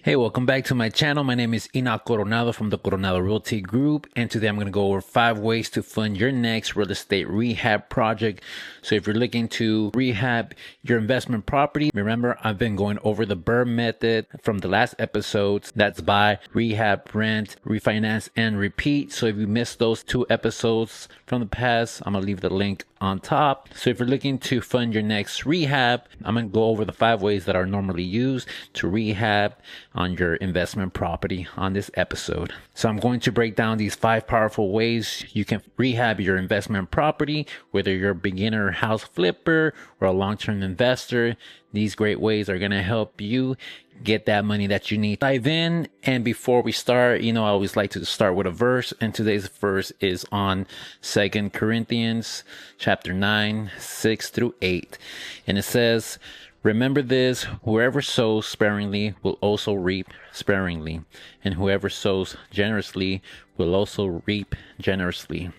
Hey, welcome back to my channel. My name is Enoch Coronado from the Coronado Realty Group, and today I'm going to go over 5 ways to fund your next real estate rehab project. So if you're looking to rehab your investment property, remember I've been going over the BRRRR method from the last episodes. That's buy, rehab, rent, refinance, and repeat. So if you missed those 2 episodes from the past, I'm going to leave the link on top. So if you're looking to fund your next rehab, I'm going to go over the 5 ways that are normally used to rehab on your investment property on this episode. So I'm going to break down these 5 powerful ways you can rehab your investment property, whether you're a beginner house flipper or a long-term investor. These great ways are going to help you get that money that you need. Dive in, and before we start, I always like to start with a verse, and today's verse is on 2 Corinthians chapter 9, 6 through 8. And it says, "Remember this, whoever sows sparingly will also reap sparingly, and whoever sows generously will also reap generously.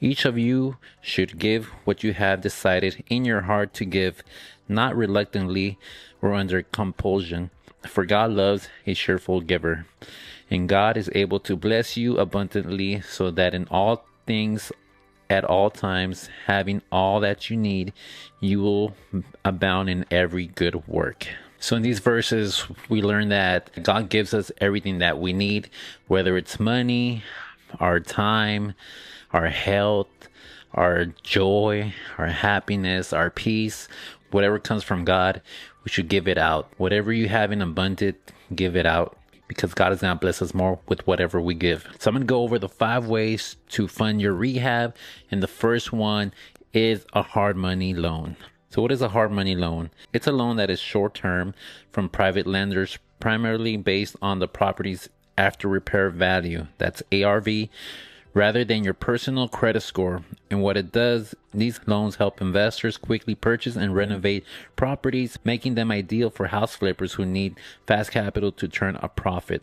Each of you should give what you have decided in your heart to give, not reluctantly or under compulsion, for God loves a cheerful giver. And God is able to bless you abundantly, so that in all things at all times, having all that you need, you will abound in every good work." So in these verses, we learn that God gives us everything that we need, whether it's money, our time, our health, our joy, our happiness, our peace. Whatever comes from God, we should give it out. Whatever you have in abundance, give it out, because God is going to bless us more with whatever we give. So I'm going to go over the 5 ways to fund your rehab. And the first one is a hard money loan. So what is a hard money loan? It's a loan that is short term from private lenders, primarily based on the property's after repair value. That's ARV, rather than your personal credit score. And what it does, these loans help investors quickly purchase and renovate properties, making them ideal for house flippers who need fast capital to turn a profit.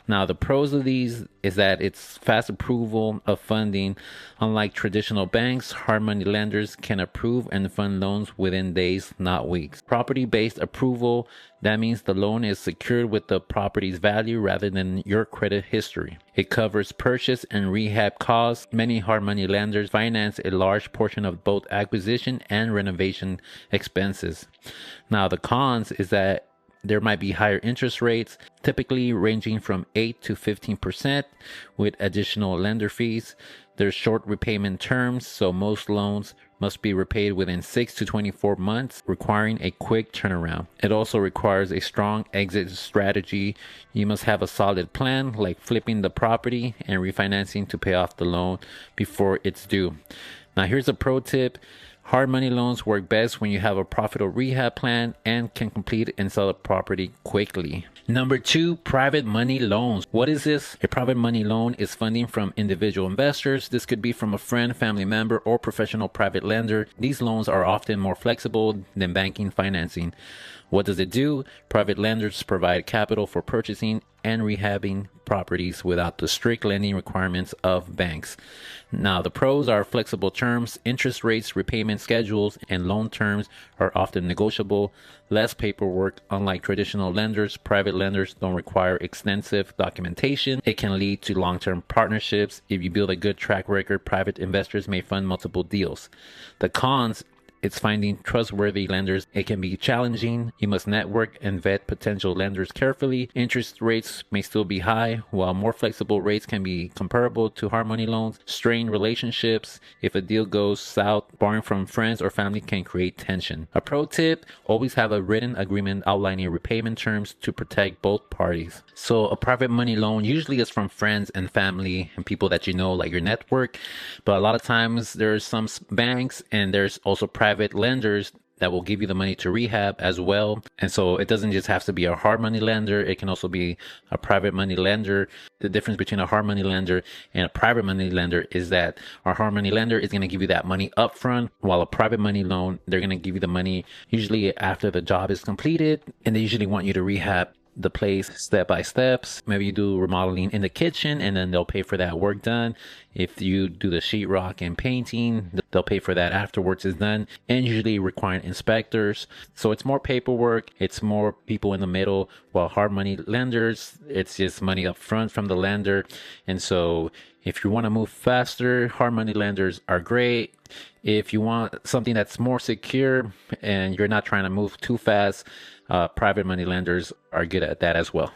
Now, the pros of these is that it's fast approval of funding. Unlike traditional banks, hard money lenders can approve and fund loans within days, not weeks. Property-based approval, that means the loan is secured with the property's value rather than your credit history. It covers purchase and rehab costs. Many hard money lenders finance a large portion of both acquisition and renovation expenses. Now, the cons is that there might be higher interest rates, typically ranging from 8 to 15%, with additional lender fees. There's short repayment terms, so most loans must be repaid within 6 to 24 months, requiring a quick turnaround. It also requires a strong exit strategy. You must have a solid plan, like flipping the property and refinancing to pay off the loan before it's due. Now, here's a pro tip. Hard money loans work best when you have a profitable rehab plan and can complete and sell a property quickly. Number 2, private money loans. What is this? A private money loan is funding from individual investors. This could be from a friend, family member, or professional private lender. These loans are often more flexible than banking financing. What does it do? Private lenders provide capital for purchasing and rehabbing properties without the strict lending requirements of banks. Now, the pros are flexible terms, interest rates, repayment schedules, and loan terms are often negotiable. Less paperwork. Unlike traditional lenders, private lenders don't require extensive documentation. It can lead to long-term partnerships. If you build a good track record, private investors may fund multiple deals. The cons, it's finding trustworthy lenders. It can be challenging. You must network and vet potential lenders carefully. Interest rates may still be high, while more flexible rates can be comparable to hard money loans. Strained relationships. If a deal goes south, borrowing from friends or family can create tension. A pro tip, always have a written agreement outlining repayment terms to protect both parties. So a private money loan usually is from friends and family and people that you know, like your network. But a lot of times there's some banks, and there's also private lenders that will give you the money to rehab as well. And so it doesn't just have to be a hard money lender. It can also be a private money lender. The difference between a hard money lender and a private money lender is that our hard money lender is going to give you that money up front, while a private money loan, they're going to give you the money usually after the job is completed, and they usually want you to rehab the place step by steps. Maybe you do remodeling in the kitchen and then they'll pay for that work done. If you do the sheetrock and painting, they'll pay for that afterwards it's done, and usually requiring inspectors. So it's more paperwork, it's more people in the middle, while hard money lenders, it's just money up front from the lender. And so if you want to move faster, hard money lenders are great. If you want something that's more secure and you're not trying to move too fast, private money lenders are good at that as well.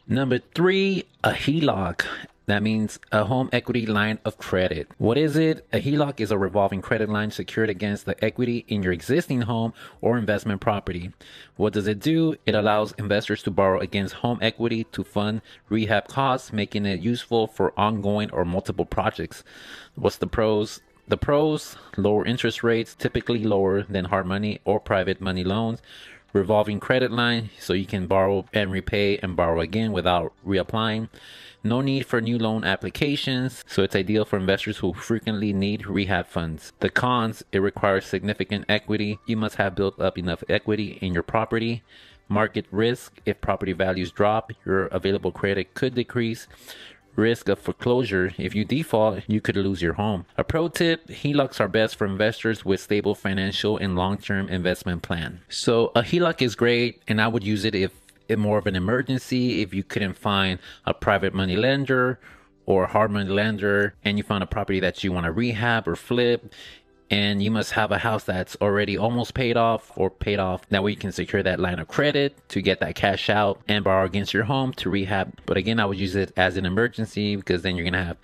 Number 3, a HELOC. That means a home equity line of credit. What is it? A HELOC is a revolving credit line secured against the equity in your existing home or investment property. What does it do? It allows investors to borrow against home equity to fund rehab costs, making it useful for ongoing or multiple projects. What's the pros? The pros: lower interest rates, typically lower than hard money or private money loans. Revolving credit line, so you can borrow and repay and borrow again without reapplying. No need for new loan applications, so it's ideal for investors who frequently need rehab funds. The cons: it requires significant equity. You must have built up enough equity in your property. Market risk: if property values drop, your available credit could decrease. Risk of foreclosure: if you default, you could lose your home. A pro tip: HELOCs are best for investors with stable financial and long-term investment plan. So a HELOC is great, and I would use it if in more of an emergency, if you couldn't find a private money lender or a hard money lender and you found a property that you want to rehab or flip, and you must have a house that's already almost paid off or paid off. That way you can secure that line of credit to get that cash out and borrow against your home to rehab. But again, I would use it as an emergency, because then you're going to have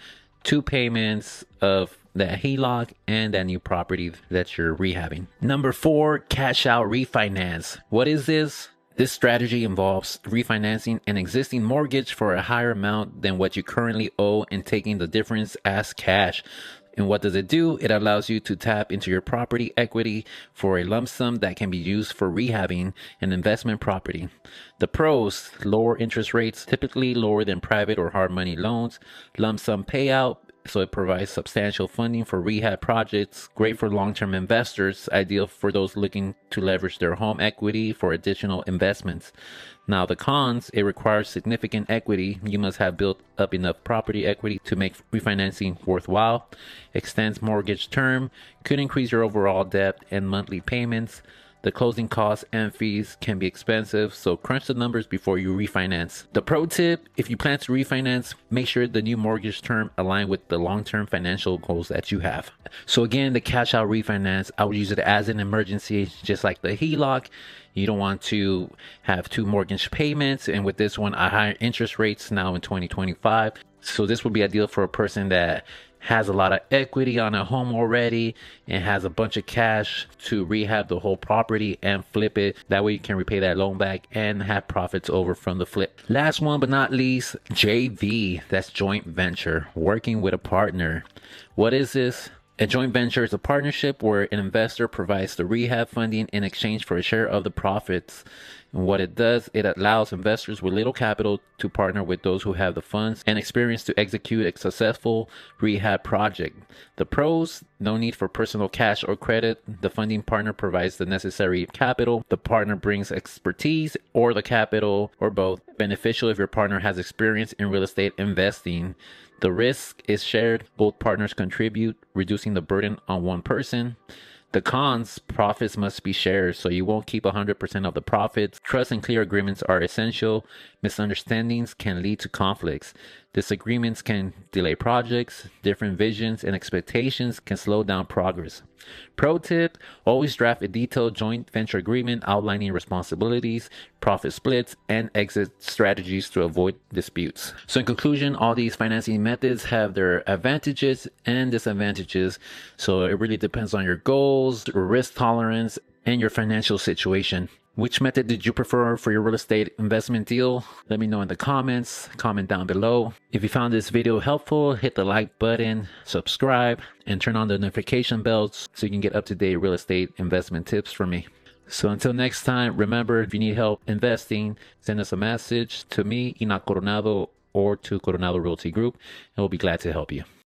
2 payments of that HELOC and that new property that you're rehabbing. Number 4, cash out refinance. What is this? This strategy involves refinancing an existing mortgage for a higher amount than what you currently owe and taking the difference as cash. And what does it do? It allows you to tap into your property equity for a lump sum that can be used for rehabbing an investment property. The pros: lower interest rates, typically lower than private or hard money loans. Lump sum payout, so it provides substantial funding for rehab projects. Great for long-term investors, ideal for those looking to leverage their home equity for additional investments. Now the cons: it requires significant equity. You must have built up enough property equity to make refinancing worthwhile. Extends mortgage term, could increase your overall debt and monthly payments. The closing costs and fees can be expensive, so crunch the numbers before you refinance. The pro tip: if you plan to refinance, make sure the new mortgage term align with the long-term financial goals that you have. So again, the cash out refinance, I would use it as an emergency, just like the HELOC. You don't want to have 2 mortgage payments, and with this one, higher interest rates now in 2025. So this would be ideal for a person that has a lot of equity on a home already and has a bunch of cash to rehab the whole property and flip it. That way you can repay that loan back and have profits over from the flip. Last one but not least, JV. That's joint venture, working with a partner. What is this? A joint venture is a partnership where an investor provides the rehab funding in exchange for a share of the profits. And what it does, it allows investors with little capital to partner with those who have the funds and experience to execute a successful rehab project. The pros: no need for personal cash or credit. The funding partner provides the necessary capital. The partner brings expertise or the capital, or both. Beneficial if your partner has experience in real estate investing. The risk is shared. Both partners contribute, reducing the burden on one person. The cons: profits must be shared, so you won't keep 100% of the profits. Trust and clear agreements are essential. Misunderstandings can lead to conflicts. Disagreements can delay projects. Different visions and expectations can slow down progress. Pro tip: always draft a detailed joint venture agreement outlining responsibilities, profit splits, and exit strategies to avoid disputes. So in conclusion, all these financing methods have their advantages and disadvantages. So it really depends on your goals, risk tolerance, and your financial situation. Which method did you prefer for your real estate investment deal? Let me know in the comments. Comment down below. If you found this video helpful, hit the like button, subscribe, and turn on the notification bells so you can get up-to-date real estate investment tips from me. So until next time, remember, if you need help investing, send us a message to me, Enoch Coronado, or to Coronado Realty Group, and we'll be glad to help you.